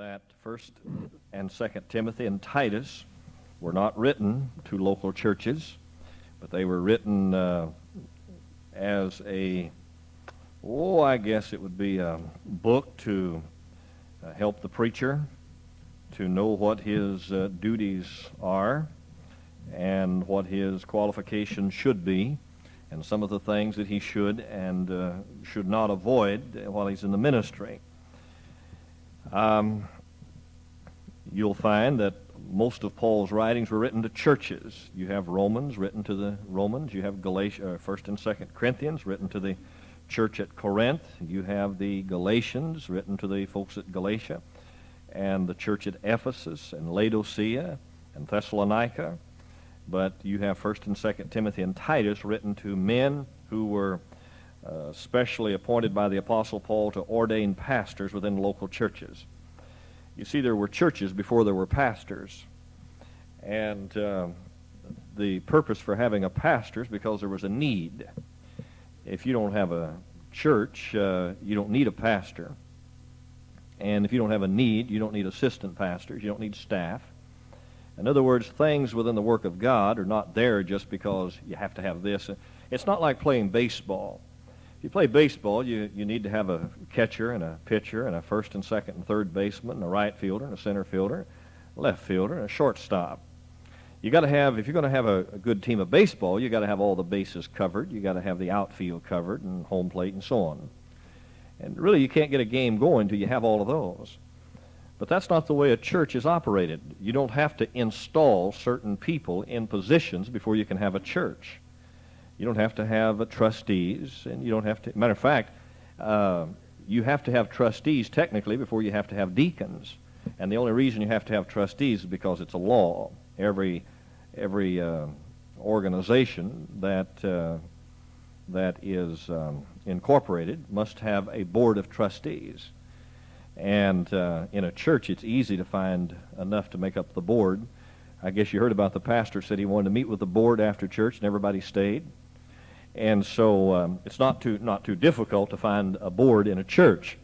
that 1st and 2nd Timothy and Titus were not written to local churches, but they were written as I guess it would be a book to help the preacher to know what his duties are and what his qualifications should be, and some of the things that he should and should not avoid while he's in the ministry. You'll find that most of Paul's writings were written to churches. You have Romans written to the Romans. You have Galatia, 1st and 2nd Corinthians written to the church at Corinth. You have the Galatians written to the folks at Galatia, and the church at Ephesus and Laodicea and Thessalonica. But you have 1st and 2nd Timothy and Titus written to men who were specially appointed by the Apostle Paul to ordain pastors within local churches. You see, there were churches before there were pastors. And the purpose for having a pastor is because there was a need. If you don't have a church, you don't need a pastor. And if you don't have a need, you don't need assistant pastors. You don't need staff. In other words, things within the work of God are not there just because you have to have this. It's not like playing baseball. If you play baseball, you need to have a catcher and a pitcher and a first and second and third baseman and a right fielder and a center fielder, left fielder and a shortstop. You got to have, if you're going to have a good team of baseball, you got to have all the bases covered. You got to have the outfield covered and home plate and so on. And really, you can't get a game going until you have all of those. But that's not the way a church is operated. You don't have to install certain people in positions before you can have a church. You don't have to have trustees, and you don't have to. Matter of fact, you have to have trustees technically before you have to have deacons. And the only reason you have to have trustees is because it's a law. Every organization that is incorporated must have a board of trustees. And in a church, it's easy to find enough to make up the board. I guess you heard about the pastor said he wanted to meet with the board after church, and everybody stayed. And so it's not too difficult to find a board in a church.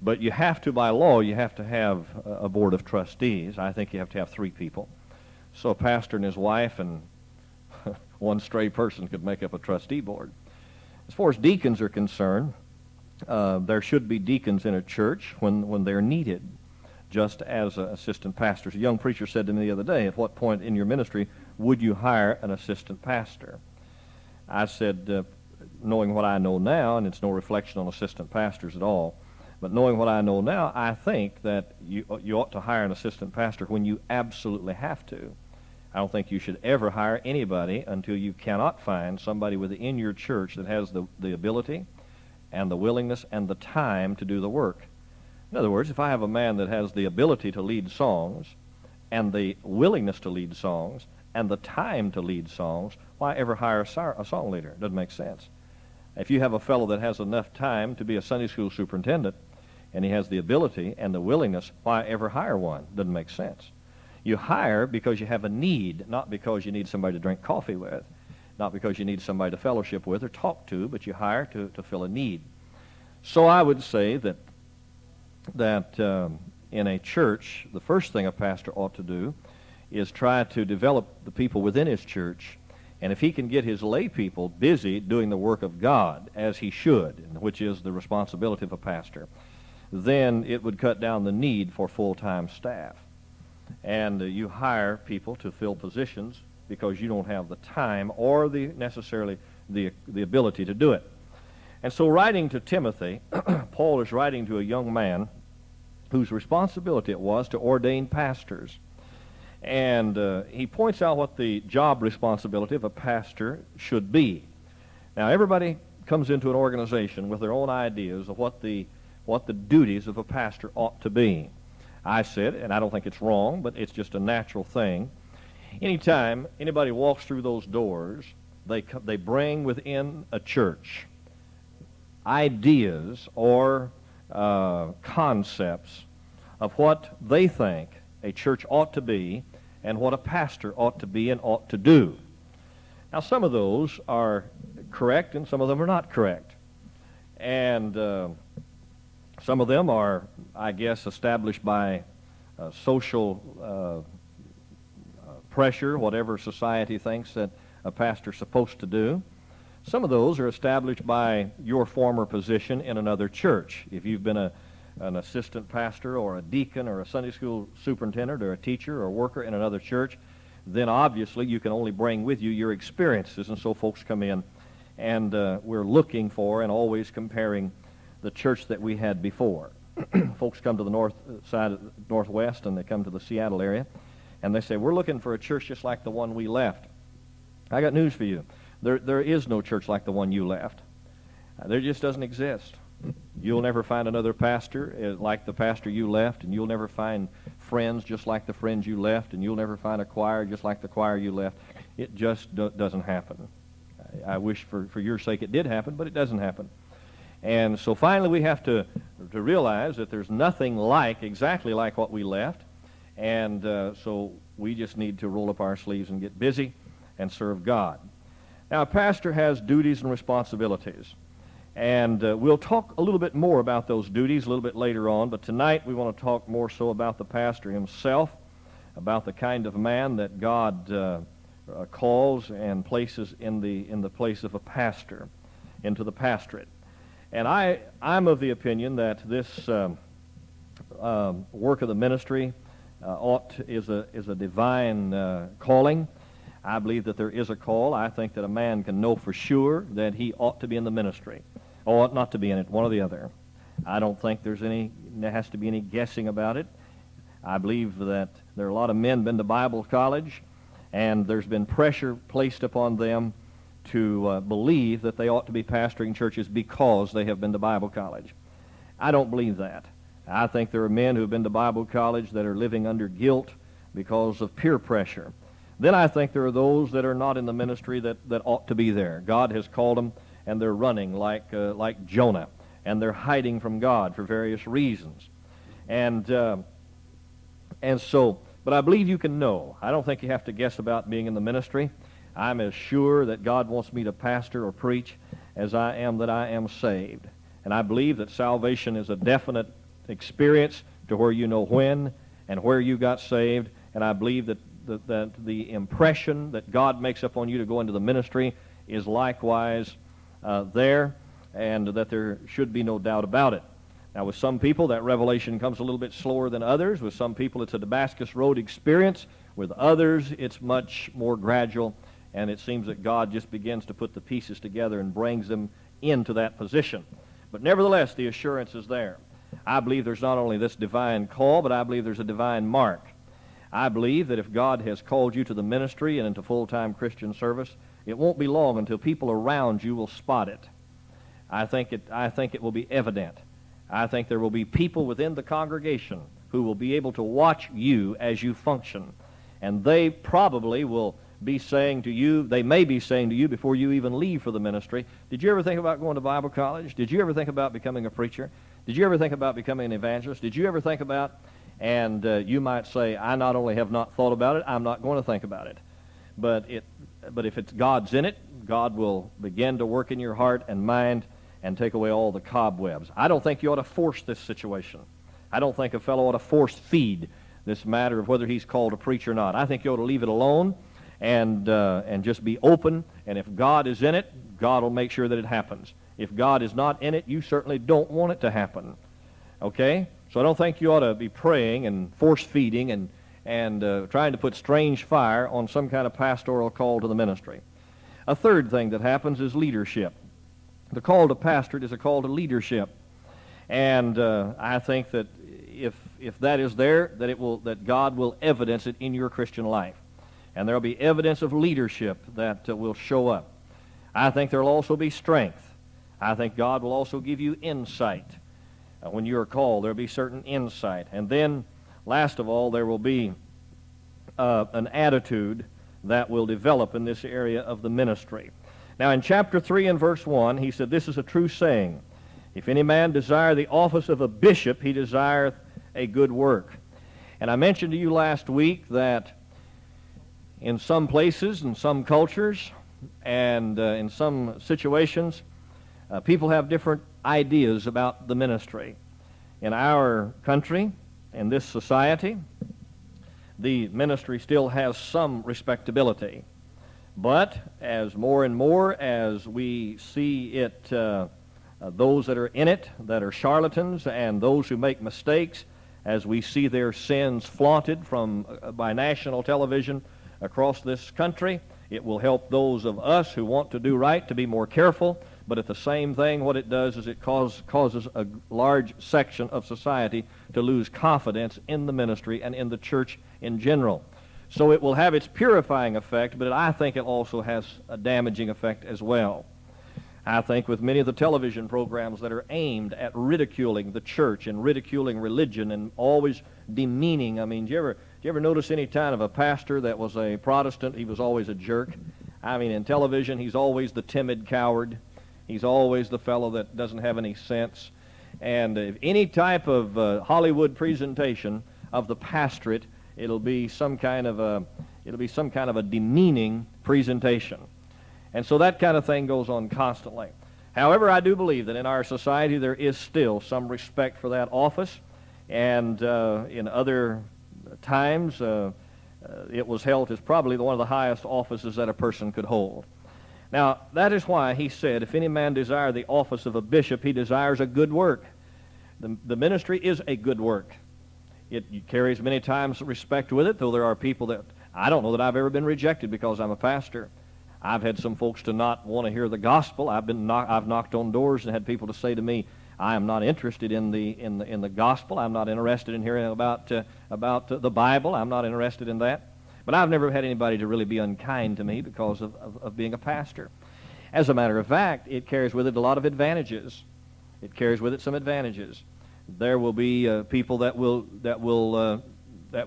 But you have to, by law, you have to have a board of trustees. I think you have to have 3 people. So a pastor and his wife and one stray person could make up a trustee board. As far as deacons are concerned, there should be deacons in a church when they're needed, just as assistant pastors. A young preacher said to me the other day, at what point in your ministry would you hire an assistant pastor? I said, knowing what I know now, and it's no reflection on assistant pastors at all, but knowing what I know now, I think that you ought to hire an assistant pastor when you absolutely have to. I don't think you should ever hire anybody until you cannot find somebody within your church that has the ability and the willingness and the time to do the work. In other words, if I have a man that has the ability to lead songs and the willingness to lead songs and the time to lead songs, why ever hire a song leader? It doesn't make sense. If you have a fellow that has enough time to be a Sunday school superintendent and he has the ability and the willingness, why ever hire one? Doesn't make sense. You hire because you have a need, not because you need somebody to drink coffee with, not because you need somebody to fellowship with or talk to, but you hire to fill a need. So I would say that in a church, the first thing a pastor ought to do is try to develop the people within his church, and if he can get his lay people busy doing the work of God as he should, which is the responsibility of a pastor, then it would cut down the need for full-time staff. And you hire people to fill positions because you don't have the time or necessarily the ability to do it. And so writing to Timothy, Paul is writing to a young man whose responsibility it was to ordain pastors. And he points out what the job responsibility of a pastor should be. Now, everybody comes into an organization with their own ideas of what the duties of a pastor ought to be. I said, and I don't think it's wrong, but it's just a natural thing. Anytime anybody walks through those doors, they bring within a church ideas or concepts of what they think a church ought to be and what a pastor ought to be and ought to do. Now, some of those are correct and some of them are not correct. And some of them are, I guess, established by social pressure, whatever society thinks that a pastor's supposed to do. Some of those are established by your former position in another church. If you've been an assistant pastor or a deacon or a Sunday school superintendent or a teacher or worker in another church, then obviously you can only bring with you your experiences. And so folks come in, and we're looking for and always comparing the church that we had before. Folks come to the north side, northwest, and they come to the Seattle area, and they say, we're looking for a church just like the one we left. I got news for you. There is no church like the one you left. There just doesn't exist. You'll never find another pastor like the pastor you left, and you'll never find friends just like the friends you left, and you'll never find a choir just like the choir you left. It just doesn't happen. I wish for your sake it did happen, but it doesn't happen. And so finally we have to realize that there's nothing exactly like what we left, and so we just need to roll up our sleeves and get busy and serve God. Now, a pastor has duties and responsibilities, and we'll talk a little bit more about those duties a little bit later on, but tonight we want to talk more so about the pastor himself, about the kind of man that God calls and places in the place of a pastor, into the pastorate. And I'm of the opinion that this work of the ministry is a divine calling. I believe that there is a call. I think that a man can know for sure that he ought to be in the ministry, or ought not to be in it, one or the other. I don't think there has to be any guessing about it. I believe that there are a lot of men been to Bible college, and there's been pressure placed upon them to believe that they ought to be pastoring churches because they have been to Bible college. I don't believe that. I think there are men who have been to Bible college that are living under guilt because of peer pressure. Then I think there are those that are not in the ministry that ought to be there. God has called them, and they're running like Jonah, and they're hiding from God for various reasons. And so, but I believe you can know. I don't think you have to guess about being in the ministry. I'm as sure that God wants me to pastor or preach as I am that I am saved. And I believe that salvation is a definite experience to where you know when and where you got saved. And I believe that the impression that God makes upon you to go into the ministry is likewise there, and that there should be no doubt about it. Now, with some people, that revelation comes a little bit slower than others. With some people, it's a Damascus Road experience. With others, it's much more gradual, and it seems that God just begins to put the pieces together and brings them into that position. But nevertheless, the assurance is there. I believe there's not only this divine call, but I believe there's a divine mark. I believe that if God has called you to the ministry and into full-time Christian service, it won't be long until people around you will spot it. I think it will be evident. I think there will be people within the congregation who will be able to watch you as you function. And they probably will be saying to you, they may be saying to you before you even leave for the ministry, did you ever think about going to Bible college? Did you ever think about becoming a preacher? Did you ever think about becoming an evangelist? Did you ever think about... And you might say, I not only have not thought about it, I'm not going to think about it. But if it's God's in it, God will begin to work in your heart and mind and take away all the cobwebs. I don't think you ought to force this situation. I don't think a fellow ought to force feed this matter of whether he's called to preach or not. I think you ought to leave it alone and just be open. And if God is in it, God will make sure that it happens. If God is not in it, you certainly don't want it to happen. Okay? So I don't think you ought to be praying and force-feeding and trying to put strange fire on some kind of pastoral call to the ministry. A third thing that happens is leadership. The call to pastorate is a call to leadership. And I think that if that is there, that God will evidence it in your Christian life. And there will be evidence of leadership that will show up. I think there will also be strength. I think God will also give you insight. When you are called, there will be certain insight. And then, last of all, there will be an attitude that will develop in this area of the ministry. Now, in chapter 3 and verse 1, he said, this is a true saying. If any man desire the office of a bishop, he desireth a good work. And I mentioned to you last week that in some places, in some cultures, and in some situations, people have different ideas about the ministry. In our country, in this society, the ministry still has some respectability. But as more and more as we see it, those that are in it, that are charlatans, and those who make mistakes, as we see their sins flaunted by national television across this country, it will help those of us who want to do right to be more careful. But at the same thing, what it does is it causes a large section of society to lose confidence in the ministry and in the church in general. So it will have its purifying effect, but I think it also has a damaging effect as well. I think with many of the television programs that are aimed at ridiculing the church and ridiculing religion and always demeaning. I mean, do you ever notice any time of a pastor that was a Protestant, he was always a jerk? I mean, in television, he's always the timid coward. He's always the fellow that doesn't have any sense. And if any type of Hollywood presentation of the pastorate, it'll be some kind of a demeaning presentation. And so that kind of thing goes on constantly. However, I do believe that in our society there is still some respect for that office. And in other times, it was held as probably one of the highest offices that a person could hold. Now, that is why he said, if any man desire the office of a bishop, he desires a good work. The ministry is a good work. It carries many times respect with it, though there are people that, I don't know that I've ever been rejected because I'm a pastor. I've had some folks to not want to hear the gospel. I've knocked on doors and had people to say to me, I am not interested in the gospel. I'm not interested in hearing about the Bible. I'm not interested in that. But I've never had anybody to really be unkind to me because of being a pastor. As a matter of fact, it carries with it a lot of advantages. It carries with it some advantages. There will be people that will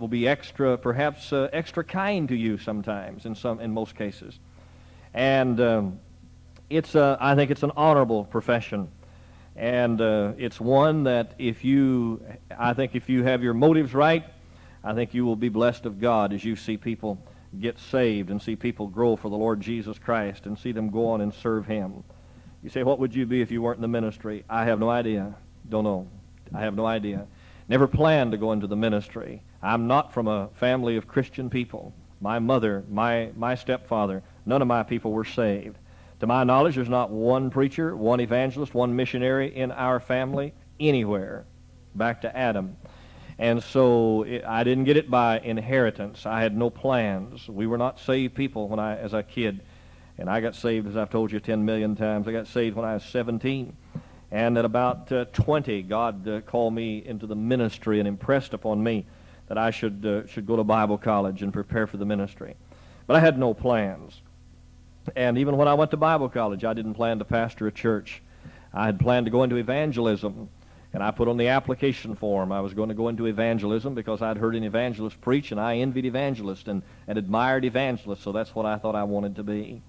be perhaps extra kind to you sometimes in most cases. And I think it's an honorable profession. And it's one that if you have your motives right, I think you will be blessed of God as you see people get saved and see people grow for the Lord Jesus Christ and see them go on and serve Him. You say, what would you be if you weren't in the ministry? I have no idea. Don't know. I have no idea. Never planned to go into the ministry. I'm not from a family of Christian people. My mother, my stepfather, none of my people were saved. To my knowledge, there's not one preacher, one evangelist, one missionary in our family anywhere, back to Adam. And so I didn't get it by inheritance. I had no plans. We were not saved people as a kid. And I got saved, as I've told you 10 million times. I got saved when I was 17. And at about 20, God called me into the ministry and impressed upon me that I should go to Bible college and prepare for the ministry. But I had no plans. And even when I went to Bible college, I didn't plan to pastor a church. I had planned to go into evangelism. And I put on the application form I was going to go into evangelism because I'd heard an evangelist preach, and I envied evangelists and admired evangelists, so that's what I thought I wanted to be.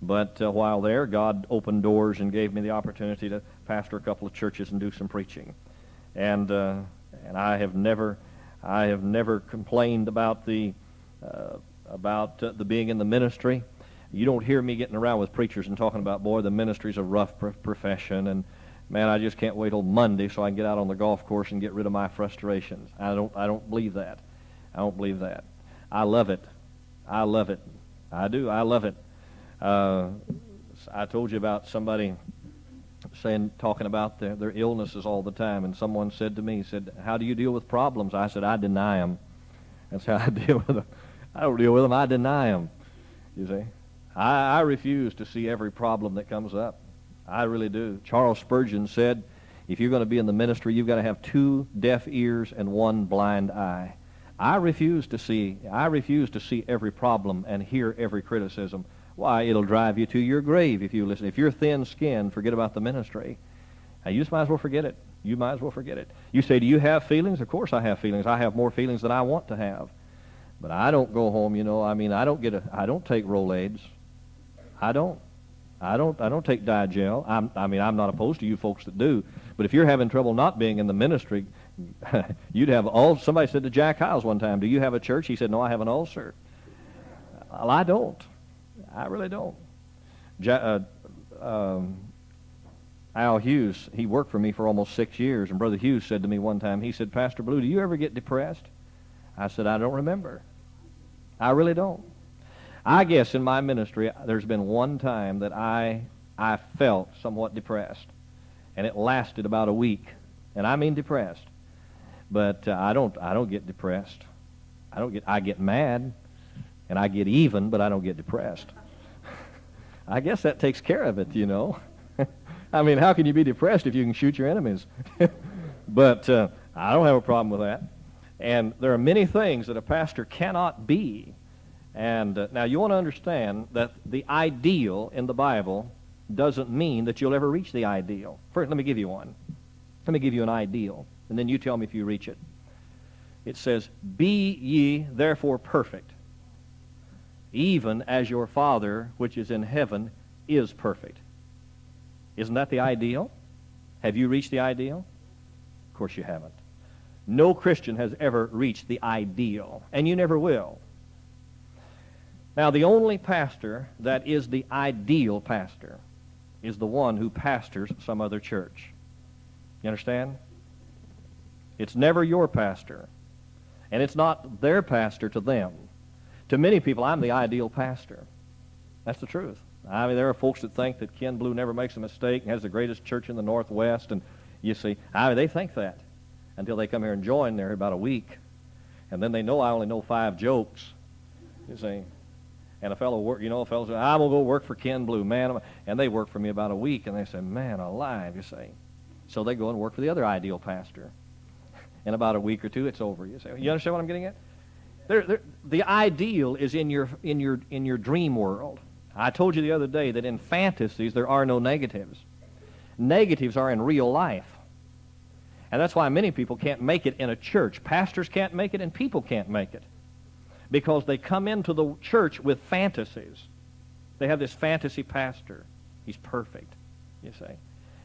But while there, God opened doors and gave me the opportunity to pastor a couple of churches and do some preaching. And I have never complained about the being in the ministry. You don't hear me getting around with preachers and talking about, boy, the ministry's a rough profession, and man, I just can't wait till Monday so I can get out on the golf course and get rid of my frustrations. I don't believe that. I don't believe that. I love it. I love it. I do. I love it. I told you about somebody talking about their illnesses all the time, and someone said to me, how do you deal with problems? I said, I deny them. That's how I deal with them. I don't deal with them. I deny them. You see? I refuse to see every problem that comes up. I really do. Charles Spurgeon said, if you're going to be in the ministry, you've got to have 2 deaf ears and 1 blind eye. I refuse to see every problem and hear every criticism. Why, it'll drive you to your grave if you listen. If you're thin-skinned, forget about the ministry. Now, you just might as well forget it. You might as well forget it. You say, do you have feelings? Of course I have feelings. I have more feelings than I want to have. But I don't go home, I don't take Rolaids. I don't take Digel. I'm not opposed to you folks that do. But if you're having trouble not being in the ministry, somebody said to Jack Hiles one time, do you have a church? He said, no, I have an ulcer. Well, I don't. I really don't. Al Hughes, he worked for me for almost 6 years, and Brother Hughes said to me one time, he said, Pastor Blue, do you ever get depressed? I said, I don't remember. I really don't. I guess in my ministry, there's been one time that I felt somewhat depressed, and it lasted about a week, and I mean depressed. But I don't get depressed. I get mad, and I get even, but I don't get depressed. I guess that takes care of it, you know. I mean, how can you be depressed if you can shoot your enemies? But I don't have a problem with that. And there are many things that a pastor cannot be. And now you want to understand that the ideal in the Bible doesn't mean that you'll ever reach the ideal. First, let me give you one. Let me give you an ideal, and then you tell me if you reach it. It says, "Be ye therefore perfect, even as your Father which is in heaven is perfect." Isn't that the ideal? Have you reached the ideal? Of course you haven't. No Christian has ever reached the ideal, and you never will. Now, the only pastor that is the ideal pastor is the one who pastors some other church. You understand? It's never your pastor, and it's not their pastor to them. To many people, I'm the ideal pastor. That's the truth. I mean, there are folks that think that Ken Blue never makes a mistake and has the greatest church in the Northwest, and you see, they think that until they come here and join there about a week, and then they know I only know 5 jokes, you see. And a fellow says, I'm going to go work for Ken Blue, man. And they work for me about a week, and they say, man alive, you see. So they go and work for the other ideal pastor. In about a week or two, it's over. You say, you understand what I'm getting at? The ideal is in your dream world. I told you the other day that in fantasies there are no negatives. Negatives are in real life. And that's why many people can't make it in a church. Pastors can't make it, and people can't make it. Because they come into the church with fantasies. They have this fantasy pastor. He's perfect, you see.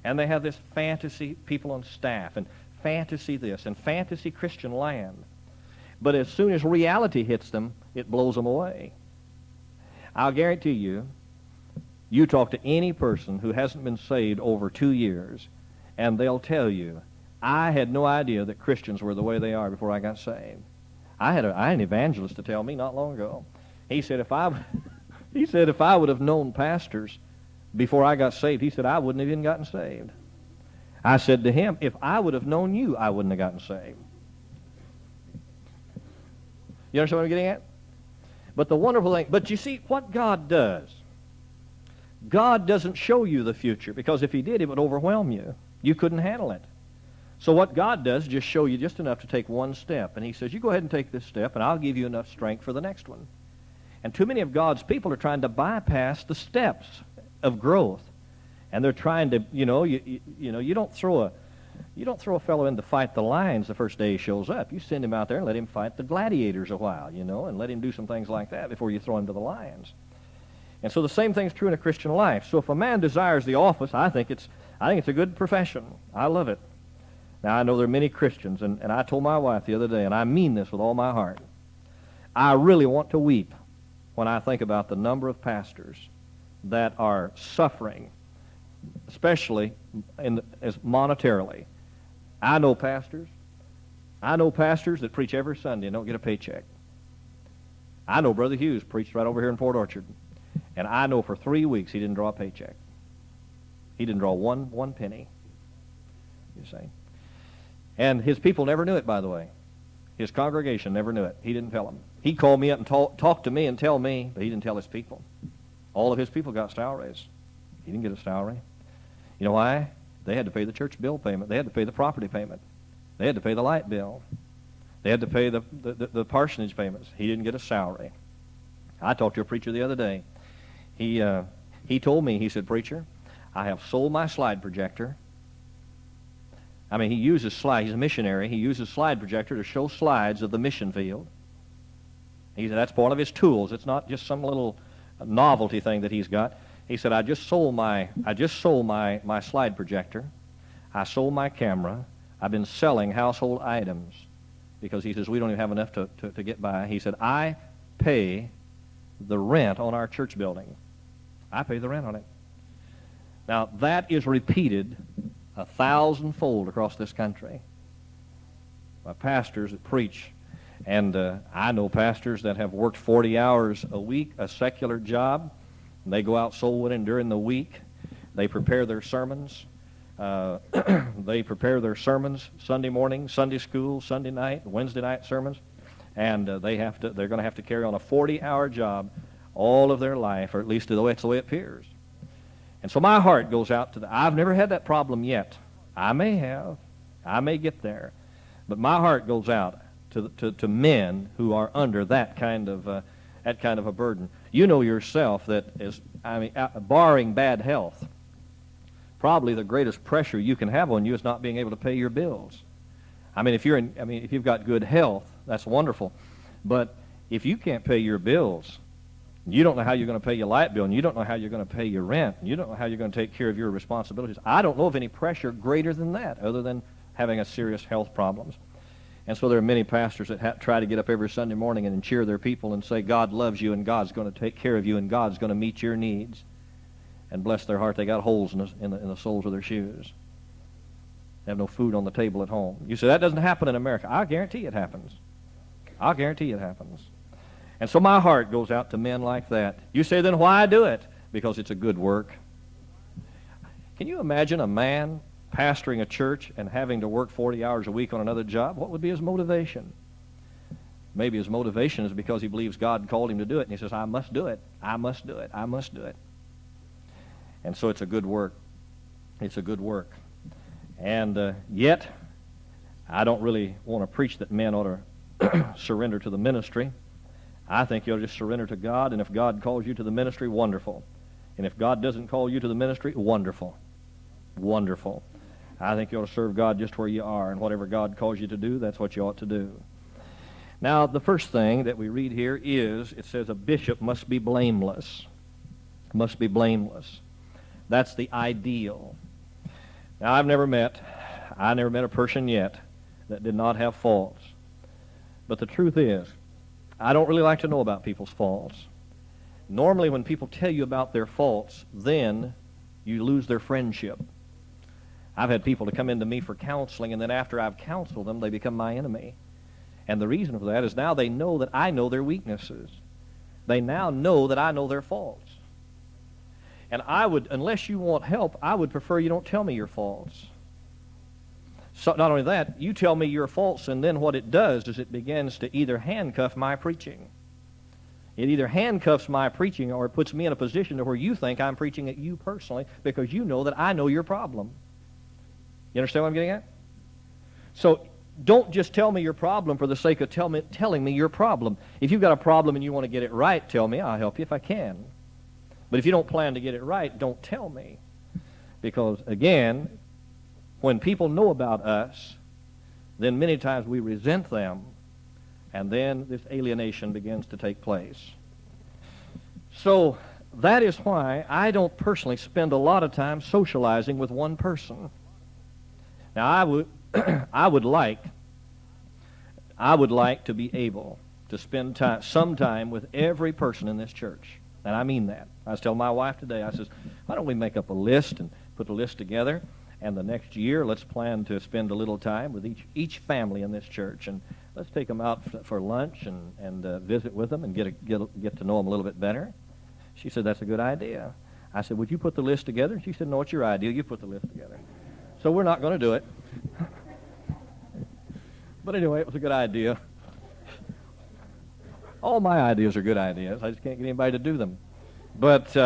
And they have this fantasy people on staff, and fantasy this, and fantasy Christian land. But as soon as reality hits them, it blows them away. I'll guarantee you, you talk to any person who hasn't been saved over 2 years, and they'll tell you, I had no idea that Christians were the way they are before I got saved. I had an evangelist to tell me not long ago. He said if I would have known pastors before I got saved, he said I wouldn't have even gotten saved. I said to him, if I would have known you, I wouldn't have gotten saved. You understand what I'm getting at? But the wonderful thing, but you see what God does. God doesn't show you the future, because if he did, it would overwhelm you. You couldn't handle it. So what God does is just show you just enough to take one step. And he says, you go ahead and take this step, and I'll give you enough strength for the next one. And too many of God's people are trying to bypass the steps of growth. And they're trying to, you don't throw a fellow in to fight the lions the first day he shows up. You send him out there and let him fight the gladiators a while, and let him do some things like that before you throw him to the lions. And so the same thing's true in a Christian life. So if a man desires the office, I think it's a good profession. I love it. Now, I know there are many Christians, and I told my wife the other day, and I mean this with all my heart, I really want to weep when I think about the number of pastors that are suffering, especially as monetarily. I know pastors that preach every Sunday and don't get a paycheck. I know Brother Hughes preached right over here in Port Orchard, and I know for 3 weeks he didn't draw a paycheck. He didn't draw one penny, you see. And his people never knew it, by the way. His congregation never knew it. He didn't tell them. He called me up and talked to me and tell me, but he didn't tell his people. All of his people got salaries. He didn't get a salary. You know why? They had to pay the church bill payment. They had to pay the property payment. They had to pay the light bill. They had to pay the parsonage payments. He didn't get a salary. I talked to a preacher the other day. He told me, he said, preacher, I have sold my slide projector. I mean, he uses slide. He's a missionary. He uses slide projector to show slides of the mission field. He said that's part of his tools. It's not just some little novelty thing that he's got. He said, I just sold my slide projector. I sold my camera. I've been selling household items because he says we don't even have enough to get by. He said, I pay the rent on our church building. I pay the rent on it. Now, that is repeated 1,000-fold across this country by pastors that preach. And I know pastors that have worked 40 hours a week, a secular job. And they go out soul winning during the week. They prepare their sermons. They prepare their sermons Sunday morning, Sunday school, Sunday night, Wednesday night sermons. And they're going to have to carry on a 40-hour job all of their life, or at least that's the way it appears. And so my heart goes out to I've never had that problem yet. I may have. I may get there. But my heart goes out to men who are under that kind of a burden. You know yourself that barring bad health, probably the greatest pressure you can have on you is not being able to pay your bills. If you've got good health, that's wonderful. But if you can't pay your bills, you don't know how you're going to pay your light bill, and you don't know how you're going to pay your rent, and you don't know how you're going to take care of your responsibilities. I don't know of any pressure greater than that, other than having a serious health problems. And so there are many pastors that try to get up every Sunday morning and cheer their people and say, God loves you, and God's going to take care of you, and God's going to meet your needs. And bless their heart, they got holes in the soles of their shoes. They have no food on the table at home. You say, that doesn't happen in America. I guarantee it happens. I'll guarantee it happens. And so my heart goes out to men like that. You say, then why do it? Because it's a good work. Can you imagine a man pastoring a church and having to work 40 hours a week on another job? What would be his motivation? Maybe his motivation is because he believes God called him to do it, and he says, I must do it. I must do it. I must do it. And so it's a good work. It's a good work. And yet, I don't really want to preach that men ought to surrender to the ministry. I think you ought to just surrender to God, and if God calls you to the ministry, wonderful. And if God doesn't call you to the ministry, wonderful. Wonderful. I think you ought to serve God just where you are, and whatever God calls you to do, that's what you ought to do. Now, the first thing that we read here is, it says a bishop must be blameless. Must be blameless. That's the ideal. Now, I never met a person yet that did not have faults. But the truth is, I don't really like to know about people's faults. Normally, when people tell you about their faults, then you lose their friendship. I've had people to come into me for counseling, and then after I've counseled them, they become my enemy. And the reason for that is now they know that I know their weaknesses. They now know that I know their faults. And unless you want help, I would prefer you don't tell me your faults. So not only that, you tell me your faults, and then what it does is it begins to either handcuff my preaching. It either handcuffs my preaching or it puts me in a position to where you think I'm preaching at you personally because you know that I know your problem. You understand what I'm getting at? So don't just tell me your problem for the sake of telling me your problem. If you've got a problem and you want to get it right, tell me. I'll help you if I can. But if you don't plan to get it right, don't tell me. Because, again, when people know about us, then many times we resent them, and then this alienation begins to take place. So that is why I don't personally spend a lot of time socializing with one person. Now, I would like to be able to spend some time with every person in this church, and I mean that. I was telling my wife today, I says, why don't we make up a list and put a list together, and the next year let's plan to spend a little time with each family in this church, and let's take them out for lunch and visit with them and get to know them a little bit better. She said, that's a good idea. I said, would you put the list together? And she said, no, it's your idea. You put the list together. So we're not going to do it. But anyway, it was a good idea. All my ideas are good ideas. I just can't get anybody to do them. But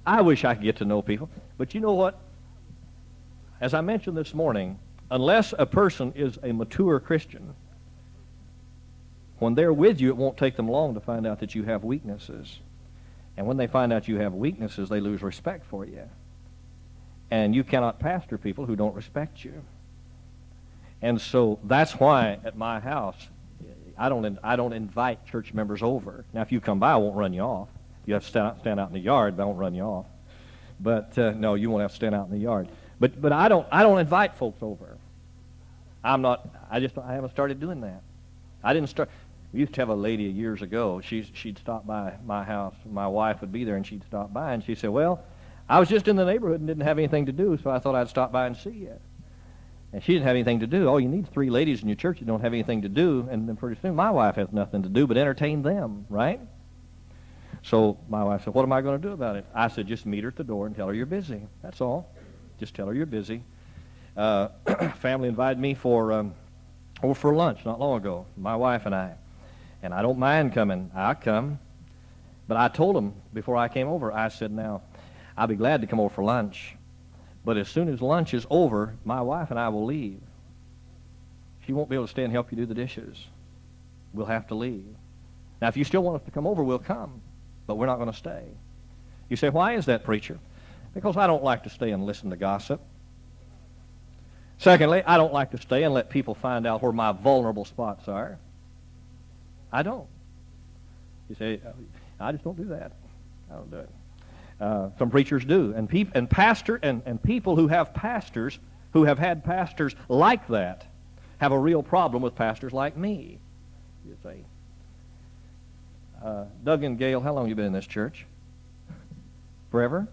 I wish I could get to know people. But you know what? As I mentioned this morning, unless a person is a mature Christian, when they're with you, it won't take them long to find out that you have weaknesses. And when they find out you have weaknesses, they lose respect for you. And you cannot pastor people who don't respect you. And so that's why at my house, I don't invite church members over. Now, if you come by, I won't run you off. You have to stand out in the yard, but I won't run you off. But no, you won't have to stand out in the yard. But I don't invite folks over. I haven't started doing that. I didn't start. We used to have a lady years ago. She'd stop by my house. My wife would be there, and she'd stop by, and she'd say, well, I was just in the neighborhood and didn't have anything to do, so I thought I'd stop by and see you. And she didn't have anything to do. Oh, you need 3 ladies in your church that don't have anything to do, and then pretty soon my wife has nothing to do but entertain them, right? So my wife said, what am I going to do about it? I said, just meet her at the door and tell her you're busy. That's all. Just tell her you're busy. Family invited me over for lunch not long ago, my wife and I. And I don't mind coming. I'll come. But I told them before I came over, I said, now, I'll be glad to come over for lunch. But as soon as lunch is over, my wife and I will leave. She won't be able to stay and help you do the dishes. We'll have to leave. Now, if you still want us to come over, we'll come. But we're not going to stay. You say, why is that, preacher? Because I don't like to stay and listen to gossip. Secondly, I don't like to stay and let people find out where my vulnerable spots are. I don't. You say, I just don't do that. I don't do it. Some preachers do. And people who have pastors, who have had pastors like that, have a real problem with pastors like me, you see. Doug and Gail, how long have you been in this church? Forever?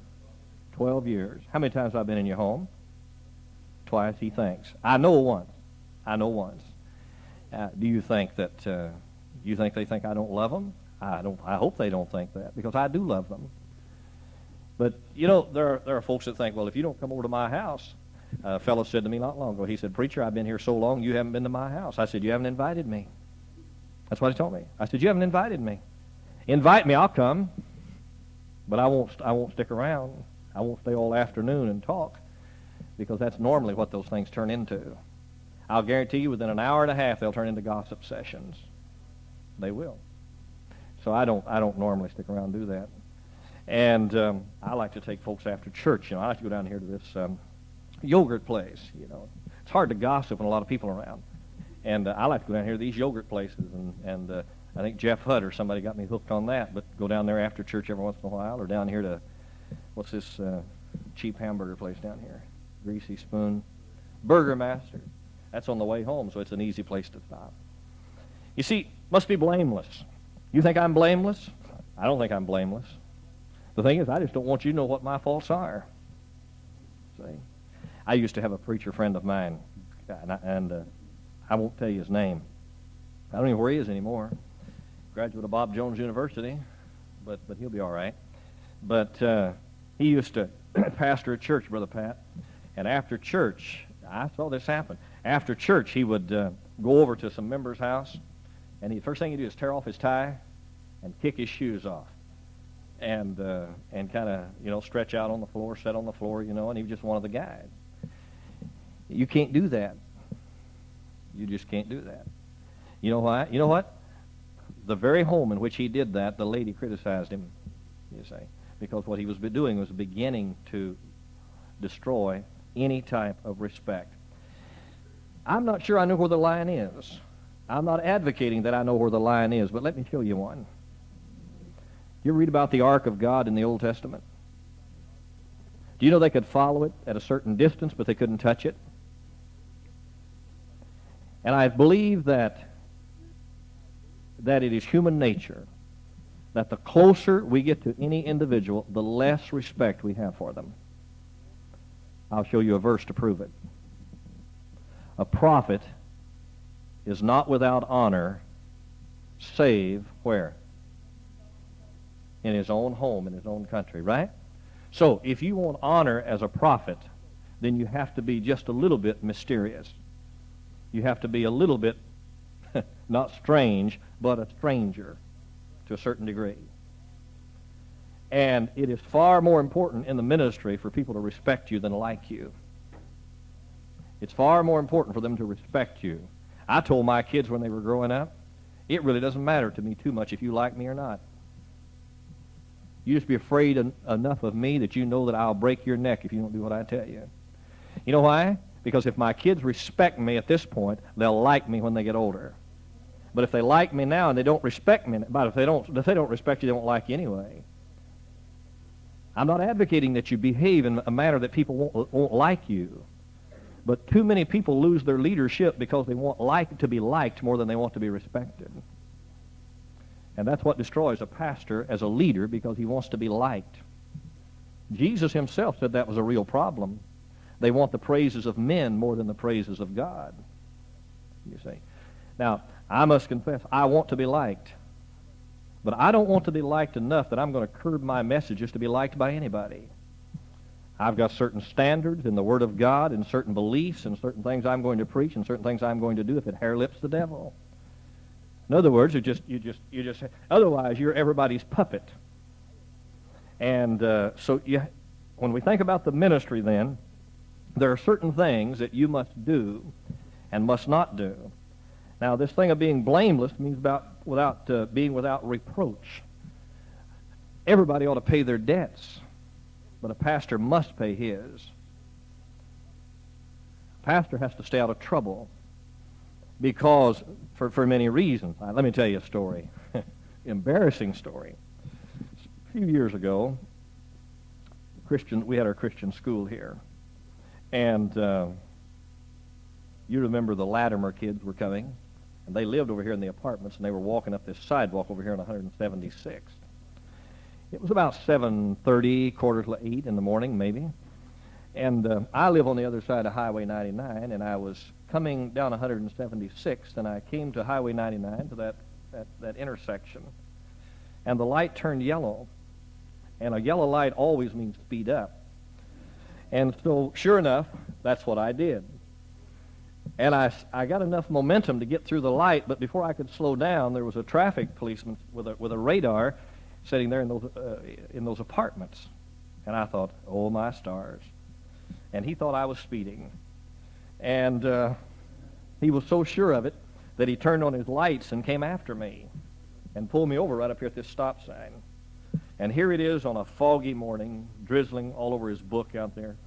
12 years. How many times have I been in your home? Twice, he thinks. I know once. Do you think that, you think they think I don't love them? I hope they don't think that, because I do love them. But, you know, there are folks that think, well, if you don't come over to my house, a fellow said to me not long ago, he said, preacher, I've been here so long, you haven't been to my house. I said, you haven't invited me. That's what he told me. I said, you haven't invited me. Invite me, I'll come, but I won't stick around. I won't stay all afternoon and talk, because that's normally what those things turn into. I'll guarantee you within an hour and a half they'll turn into gossip sessions. They will. So I don't normally stick around and do that. And I like to take folks after church. You know, I like to go down here to this yogurt place. You know, it's hard to gossip when a lot of people are around. And I like to go down here to these yogurt places. And I think Jeff Hutt or somebody got me hooked on that. But go down there after church every once in a while, or down here to what's this cheap hamburger place down here? Greasy Spoon, Burger Master. That's on the way home, so it's an easy place to stop. You see, must be blameless. You think I'm blameless? I don't think I'm blameless. The thing is, I just don't want you to know what my faults are. See? I used to have a preacher friend of mine, and I won't tell you his name. I don't even know where he is anymore. Graduate of Bob Jones University, but he'll be all right. But he used to pastor a church, Brother Pat, and after church, I saw this happen. After church, he would go over to some member's house, and the first thing he'd do is tear off his tie and kick his shoes off. And kind of, you know, stretch out on the floor, sit on the floor, you know, and he was just one of the guys. You can't do that. You just can't do that. You know why? You know what? The very home in which he did that, the lady criticized him, you say, because what he was doing was beginning to destroy any type of respect. I'm not sure I know where the line is. I'm not advocating that I know where the line is, but let me show you one. You read about the Ark of God in the Old Testament? Do you know they could follow it at a certain distance, but they couldn't touch it? And I believe that it is human nature that the closer we get to any individual, the less respect we have for them. I'll show you a verse to prove it. A prophet is not without honor, save where? In his own home, in his own country, right? So if you want honor as a prophet, then you have to be just a little bit mysterious. You have to be a little bit, not strange, but a stranger to a certain degree. And it is far more important in the ministry for people to respect you than like you. It's far more important for them to respect you. I told my kids when they were growing up, it really doesn't matter to me too much if you like me or not. You just be afraid enough of me that you know that I'll break your neck if you don't do what I tell you. You know why? Because if my kids respect me at this point, they'll like me when they get older. But if they like me now and they don't respect me, but if they don't respect you, they won't like you anyway. I'm not advocating that you behave in a manner that people won't like you. But too many people lose their leadership because they want to be liked more than they want to be respected. And that's what destroys a pastor as a leader, because he wants to be liked. Jesus himself said that was a real problem. They want the praises of men more than the praises of God, you see. Now, I must confess, I want to be liked. But I don't want to be liked enough that I'm going to curb my messages to be liked by anybody. I've got certain standards in the Word of God and certain beliefs and certain things I'm going to preach and certain things I'm going to do if it hair-lips the devil. In other words, you just otherwise you're everybody's puppet. And when we think about the ministry then, there are certain things that you must do and must not do. Now, this thing of being blameless means being without reproach. Everybody ought to pay their debts, but a pastor must pay his. A pastor has to stay out of trouble because, for many reasons. Let me tell you a story, embarrassing story. A few years ago, we had our Christian school here, and you remember the Latimer kids were coming. And they lived over here in the apartments, and they were walking up this sidewalk over here on 176th. It was about 7:30, quarter to 8 in the morning, maybe. And I live on the other side of Highway 99, and I was coming down 176th, and I came to Highway 99 to that intersection. And the light turned yellow, and a yellow light always means speed up. And so, sure enough, that's what I did. And I got enough momentum to get through the light, but before I could slow down, there was a traffic policeman with a radar sitting there in those apartments. And I thought, oh, my stars. And he thought I was speeding. And he was so sure of it that he turned on his lights and came after me and pulled me over right up here at this stop sign. And here it is on a foggy morning, drizzling all over his book out there.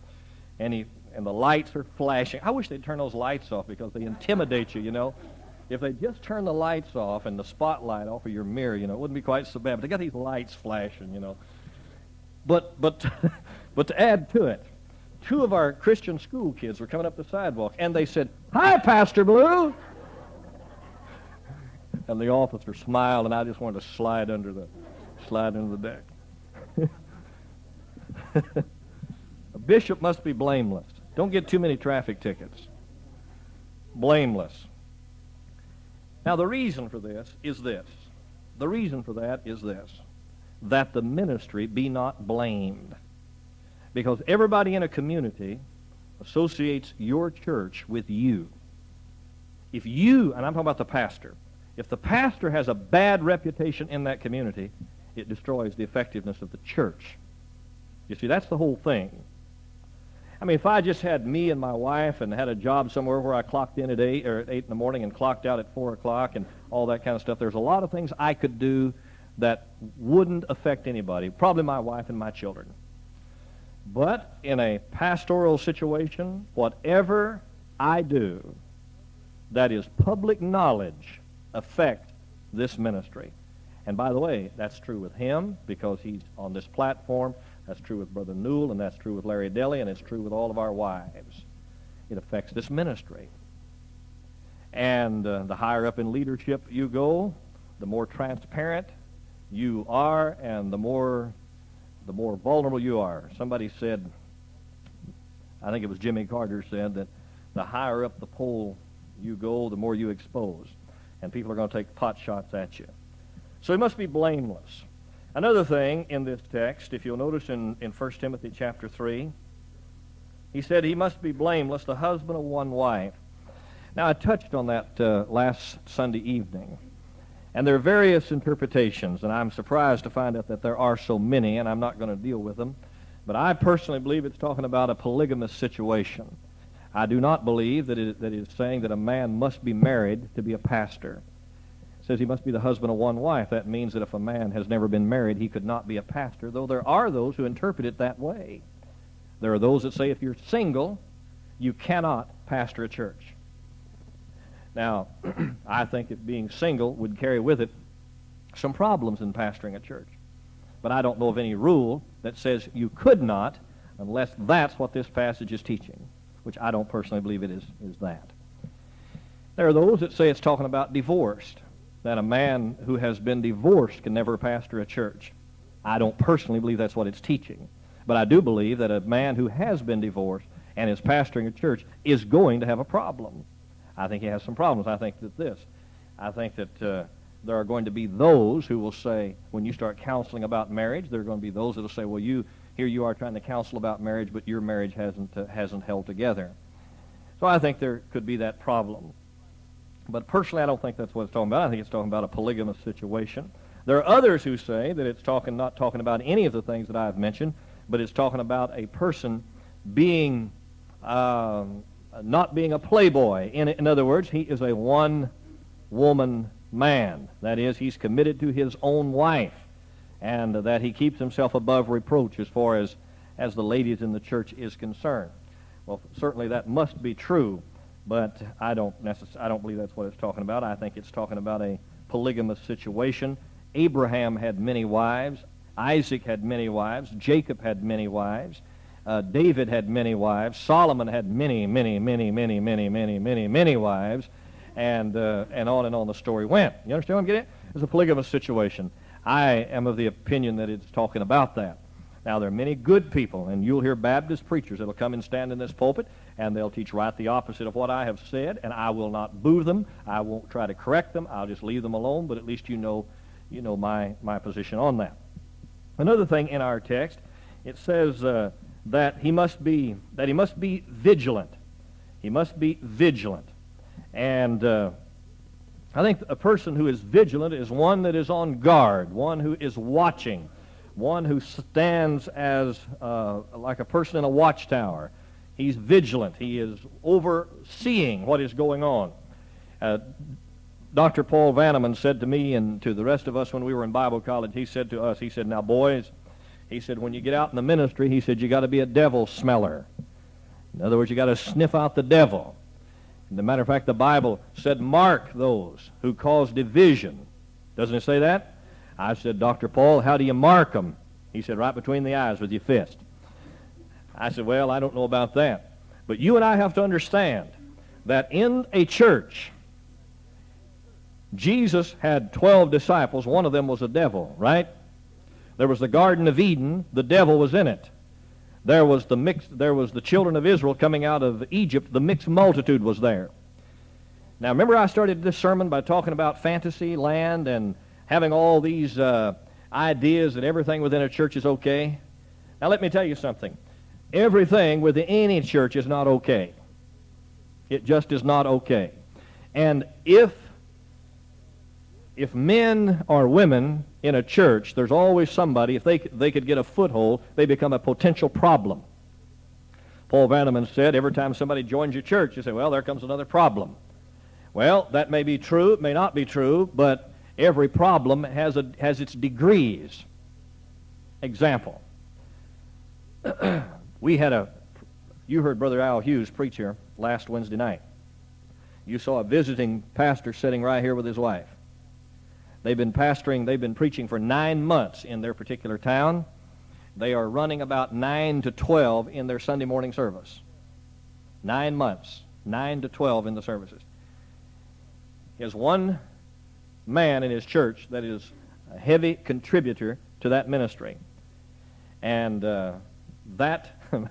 And the lights are flashing. I wish they'd turn those lights off because they intimidate you, you know. If they just turn the lights off and the spotlight off of your mirror, you know, it wouldn't be quite so bad. But they got these lights flashing, you know. But to add to it, two of our Christian school kids were coming up the sidewalk, and they said, "Hi, Pastor Blue." And the officer smiled, and I just wanted to slide under the deck. A bishop must be blameless. Don't get too many traffic tickets. Blameless. Now, the reason for this is this. The reason for that is this. That the ministry be not blamed. Because everybody in a community associates your church with you. If you, and I'm talking about the pastor, if the pastor has a bad reputation in that community, it destroys the effectiveness of the church. You see, that's the whole thing. I mean, if I just had me and my wife and had a job somewhere where I clocked in at 8 in the morning and clocked out at 4 o'clock and all that kind of stuff, there's a lot of things I could do that wouldn't affect anybody, probably my wife and my children. But in a pastoral situation, whatever I do that is public knowledge affects this ministry. And by the way, that's true with him because he's on this platform. That's true with Brother Newell, and that's true with Larry Deli, and it's true with all of our wives. It affects this ministry. And the higher up in leadership you go, the more transparent you are, and the more vulnerable you are. Somebody said, I think it was Jimmy Carter said, that the higher up the pole you go, the more you expose. And people are going to take pot shots at you. So he must be blameless. Another thing in this text, if you'll notice in 1 Timothy chapter 3, he said he must be blameless, the husband of one wife. Now, I touched on that last Sunday evening. And there are various interpretations, and I'm surprised to find out that there are so many, and I'm not going to deal with them. But I personally believe it's talking about a polygamous situation. I do not believe that it is saying that a man must be married to be a pastor. It says he must be the husband of one wife. That means that if a man has never been married, he could not be a pastor, though there are those who interpret it that way. There are those that say if you're single, you cannot pastor a church. Now, I think that being single would carry with it some problems in pastoring a church. But I don't know of any rule that says you could not unless that's what this passage is teaching, which I don't personally believe it is that. There are those that say it's talking about divorced, that a man who has been divorced can never pastor a church. I don't personally believe that's what it's teaching. But I do believe that a man who has been divorced and is pastoring a church is going to have a problem. I think he has some problems. I think that there are going to be those who will say, when you start counseling about marriage, there are going to be those that will say, well, here you are trying to counsel about marriage, but your marriage hasn't held together. So I think there could be that problem. But personally, I don't think that's what it's talking about. I think it's talking about a polygamous situation. There are others who say that it's not talking about any of the things that I've mentioned, but it's talking about a person being not being a playboy. In other words, he is a one-woman man. That is, he's committed to his own wife, and that he keeps himself above reproach as far as the ladies in the church is concerned. Well, certainly that must be true, but I don't believe that's what it's talking about. I think it's talking about a polygamous situation. Abraham had many wives. Isaac had many wives. Jacob had many wives. David had many wives. Solomon had many wives. And on the story went. You understand what I'm getting at? It's a polygamous situation. I am of the opinion that it's talking about that. Now, there are many good people, and you'll hear Baptist preachers that will come and stand in this pulpit, and they'll teach right the opposite of what I have said, and I will not boo them. I won't try to correct them. I'll just leave them alone, but at least you know my position on that. Another thing in our text, it says that he must be vigilant. He must be vigilant. And I think a person who is vigilant is one that is on guard, one who is watching, one who stands as like a person in a watchtower. He's vigilant. He is overseeing what is going on. Dr. Paul Vanneman said to me and to the rest of us when we were in Bible college, he said to us, he said, now boys, he said, when you get out in the ministry, he said, you got to be a devil smeller. In other words, you got to sniff out the devil. As a matter of fact, the Bible said, mark those who cause division. Doesn't it say that? I said, Dr. Paul, how do you mark them? He said, right between the eyes with your fist. I said, well, I don't know about that. But you and I have to understand that in a church, Jesus had 12 disciples. One of them was a devil, right? There was the Garden of Eden. The devil was in it. There was the children of Israel coming out of Egypt. The mixed multitude was there. Now, remember I started this sermon by talking about fantasy land and having all these ideas that everything within a church is okay? Now, let me tell you something. Everything within any church is not okay. It just is not okay. And if men or women in a church, there's always somebody, if they could get a foothold, they become a potential problem. Paul Vanneman said, every time somebody joins your church, you say, well, there comes another problem. Well, that may be true, it may not be true, but every problem has its degrees. Example. You heard Brother Al Hughes preach here last Wednesday night. You saw a visiting pastor sitting right here with his wife. They've been preaching for 9 months in their particular town. They are running about 9 to 12 in their Sunday morning service. 9 months, 9 to 12 in the services. There's one man in his church that is a heavy contributor to that ministry. And that, I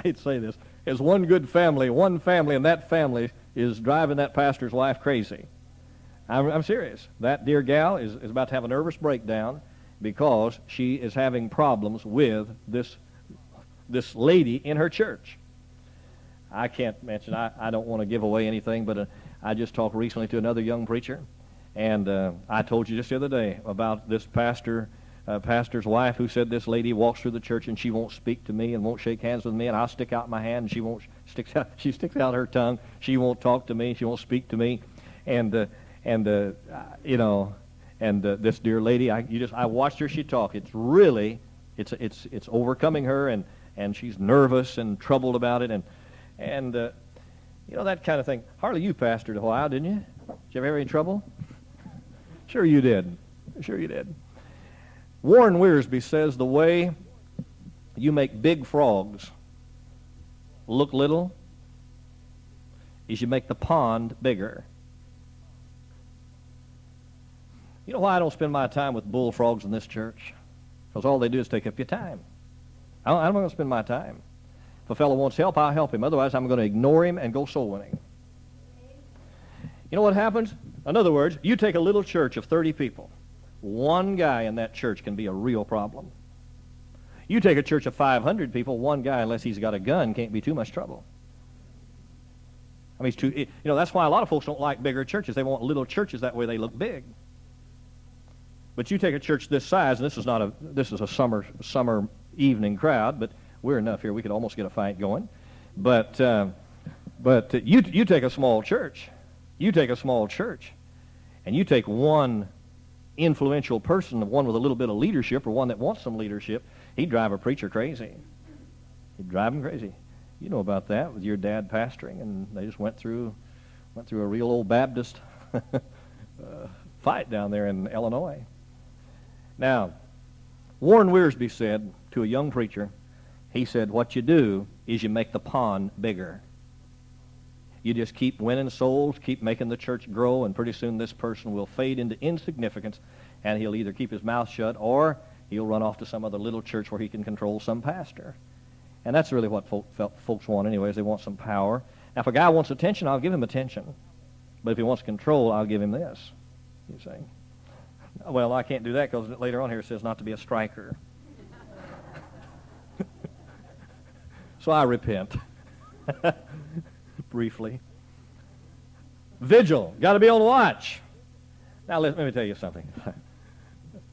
hate to say this, is one good family, and that family is driving that pastor's wife crazy. I'm serious. That dear gal is about to have a nervous breakdown because she is having problems with this lady in her church. I can't mention, I don't want to give away anything, but I just talked recently to another young preacher, and I told you just the other day about this pastor's wife who said this lady walks through the church and she won't speak to me and won't shake hands with me, and I'll stick out my hand and she sticks out her tongue. She won't talk to me. She won't speak to me, and this dear lady, I watched her. She talked. It's really, it's overcoming her, and she's nervous and troubled about it, and that kind of thing. Harley, you pastored a while, didn't you? Did you ever have any trouble? Sure you did. Sure you did. Warren Wiersbe says the way you make big frogs look little is you make the pond bigger. You know why I don't spend my time with bullfrogs in this church? Because all they do is take up your time. I'm not going to spend my time. If a fellow wants help, I'll help him. Otherwise, I'm going to ignore him and go soul winning. You know what happens? In other words, you take a little church of 30 people. One guy in that church can be a real problem. You take a church of 500 people, one guy, unless he's got a gun, can't be too much trouble. I mean, that's why a lot of folks don't like bigger churches. They want little churches, that way they look big. But you take a church this size, and this is a summer evening crowd, but we're enough here. We could almost get a fight going. But you take a small church. You take a small church, and you take one influential person, one with a little bit of leadership, or one that wants some leadership. He'd drive a preacher crazy. He'd drive him crazy. You know about that with your dad pastoring, and they just went through a real old Baptist fight down there in Illinois. Now, Warren Wiersbe said to a young preacher, he said, what you do is you make the pond bigger. You just keep winning souls, keep making the church grow, and pretty soon this person will fade into insignificance, and he'll either keep his mouth shut or he'll run off to some other little church where he can control some pastor. And that's really what folks want anyways. They want some power. Now, if a guy wants attention, I'll give him attention. But if he wants control, I'll give him this, you see. Well, I can't do that because later on here it says not to be a striker. So I repent. Briefly. Vigil. Got to be on watch. Now, let me tell you something.